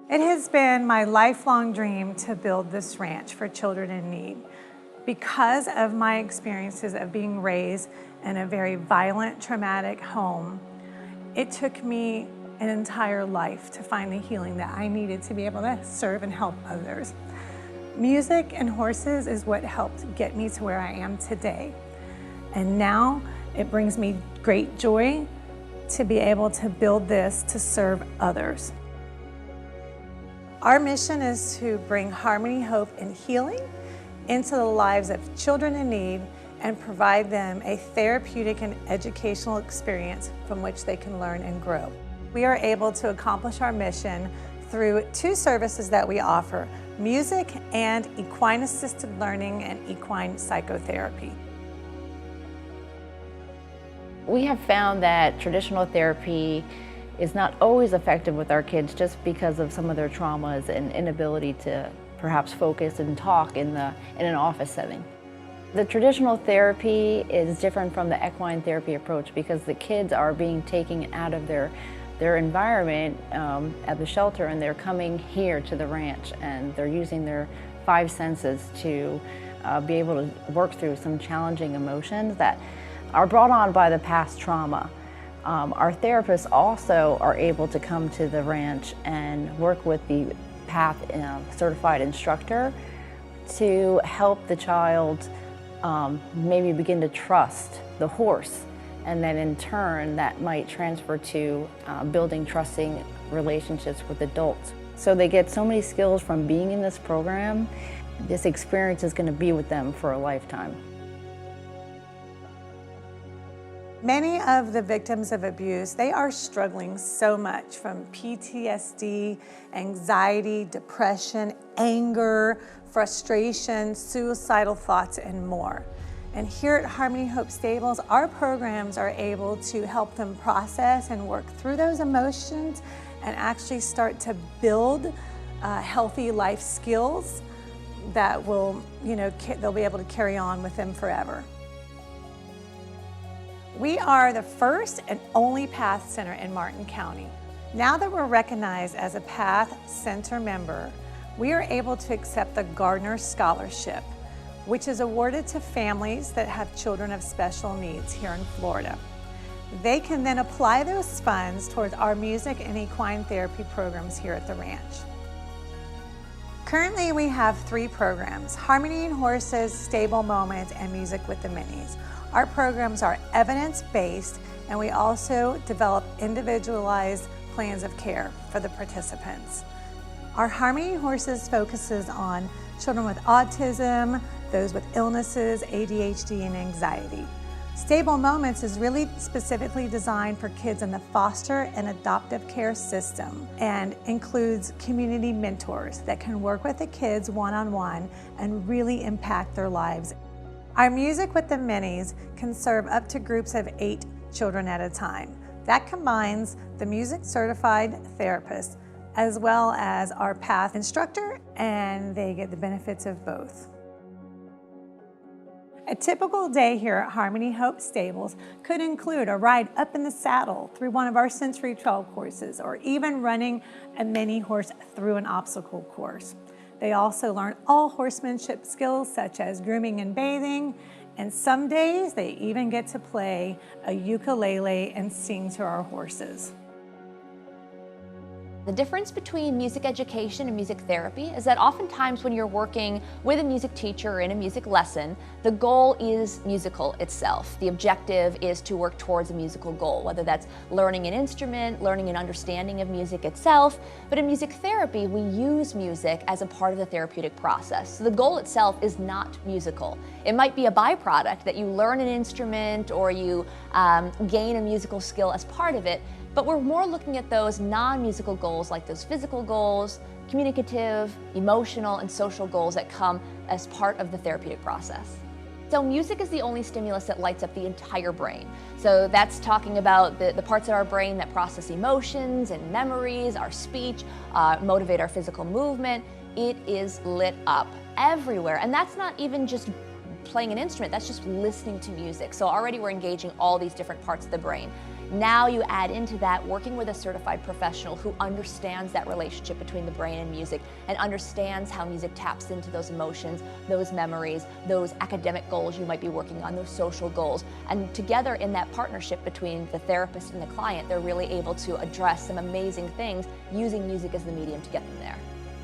It has been my lifelong dream to build this ranch for children in need. Because of my experiences of being raised in a very violent, traumatic home, it took me an entire life to find the healing that I needed to be able to serve and help others. Music and horses is what helped get me to where I am today. And now it brings me great joy to be able to build this to serve others. Our mission is to bring harmony, hope, and healing into the lives of children in need and provide them a therapeutic and educational experience from which they can learn and grow. We are able to accomplish our mission through two services that we offer: music and equine assisted learning and equine psychotherapy. We have found that traditional therapy is not always effective with our kids just because of some of their traumas and inability to perhaps focus and talk in an office setting. The traditional therapy is different from the equine therapy approach because the kids are being taken out of their environment at the shelter, and they're coming here to the ranch, and they're using their 5 senses to be able to work through some challenging emotions that are brought on by the past trauma. Our therapists also are able to come to the ranch and work with the PATH certified instructor to help the child maybe begin to trust the horse, and then in turn that might transfer to building trusting relationships with adults. So they get so many skills from being in this program. This experience is going to be with them for a lifetime. Many of the victims of abuse, they are struggling so much from PTSD, anxiety, depression, anger, frustration, suicidal thoughts, and more. And here at Harmony Hope Stables, our programs are able to help them process and work through those emotions and actually start to build healthy life skills that will, they'll be able to carry on with them forever. We are the first and only PATH Center in Martin County. Now that we're recognized as a PATH Center member, we are able to accept the Gardner Scholarship, which is awarded to families that have children of special needs here in Florida. They can then apply those funds towards our music and equine therapy programs here at the ranch. Currently, we have 3 programs: Harmony and Horses, Stable Moments, and Music with the Minis. Our programs are evidence-based, and we also develop individualized plans of care for the participants. Our Harmony and Horses focuses on children with autism, those with illnesses, ADHD, and anxiety. Stable Moments is really specifically designed for kids in the foster and adoptive care system and includes community mentors that can work with the kids one-on-one and really impact their lives. Our Music with the Minis can serve up to groups of 8 children at a time. That combines the music certified therapist as well as our PATH instructor, and they get the benefits of both. A typical day here at Harmony Hope Stables could include a ride up in the saddle through one of our Century Trail courses, or even running a mini horse through an obstacle course. They also learn all horsemanship skills such as grooming and bathing, and some days they even get to play a ukulele and sing to our horses. The difference between music education and music therapy is that oftentimes when you're working with a music teacher or in a music lesson, the goal is musical itself. The objective is to work towards a musical goal, whether that's learning an instrument, learning an understanding of music itself. But in music therapy, we use music as a part of the therapeutic process. So the goal itself is not musical. It might be a byproduct that you learn an instrument or you gain a musical skill as part of it, but we're more looking at those non-musical goals, like those physical goals, communicative, emotional, and social goals that come as part of the therapeutic process. So music is the only stimulus that lights up the entire brain. So that's talking about the parts of our brain that process emotions and memories, our speech, motivate our physical movement. It is lit up everywhere. And that's not even just playing an instrument, that's just listening to music. So already we're engaging all these different parts of the brain. Now you add into that working with a certified professional who understands that relationship between the brain and music and understands how music taps into those emotions, those memories, those academic goals you might be working on, those social goals. And together in that partnership between the therapist and the client, they're really able to address some amazing things using music as the medium to get them there.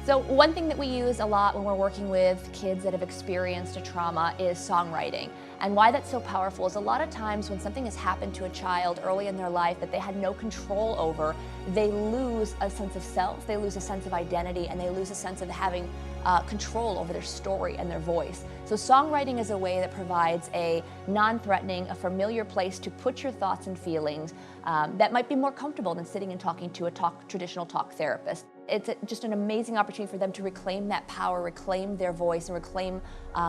So one thing that we use a lot when we're working with kids that have experienced a trauma is songwriting. And why that's so powerful is a lot of times when something has happened to a child early in their life that they had no control over, they lose a sense of self, they lose a sense of identity, and they lose a sense of having control over their story and their voice. So songwriting is a way that provides a non-threatening, a familiar place to put your thoughts and feelings that might be more comfortable than sitting and talking to a traditional talk therapist. It's just an amazing opportunity for them to reclaim that power, reclaim their voice, and reclaim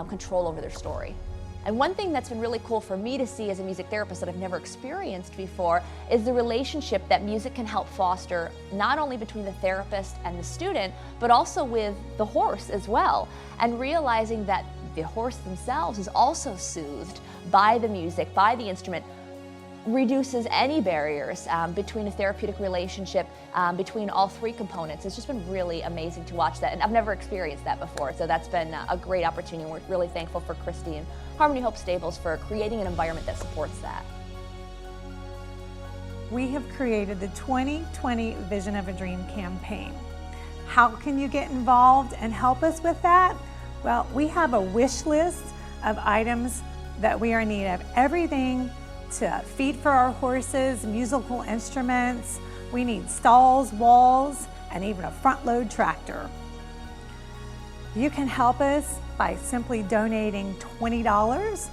control over their story. And one thing that's been really cool for me to see as a music therapist that I've never experienced before is the relationship that music can help foster, not only between the therapist and the student, but also with the horse as well. And realizing that the horse themselves is also soothed by the music, by the instrument, reduces any barriers between a therapeutic relationship between all three components. It's just been really amazing to watch that, and I've never experienced that before, so that's been a great opportunity. We're really thankful for Kristi and Harmony Hope Stables for creating an environment that supports that. We have created the 2020 Vision of a Dream campaign. How can you get involved and help us with that? Well, we have a wish list of items that we are in need of. Everything to feed for our horses, musical instruments. We need stalls, walls, and even a front load tractor. You can help us by simply donating $20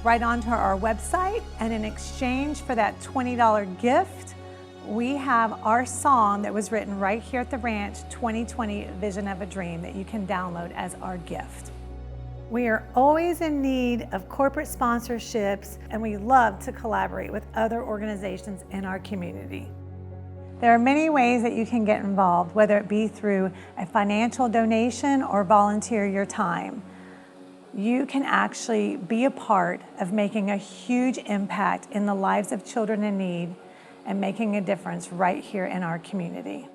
right onto our website, and in exchange for that $20 gift, we have our song that was written right here at the ranch, 2020 Vision of a Dream, that you can download as our gift. We are always in need of corporate sponsorships, and we love to collaborate with other organizations in our community. There are many ways that you can get involved, whether it be through a financial donation or volunteer your time. You can actually be a part of making a huge impact in the lives of children in need and making a difference right here in our community.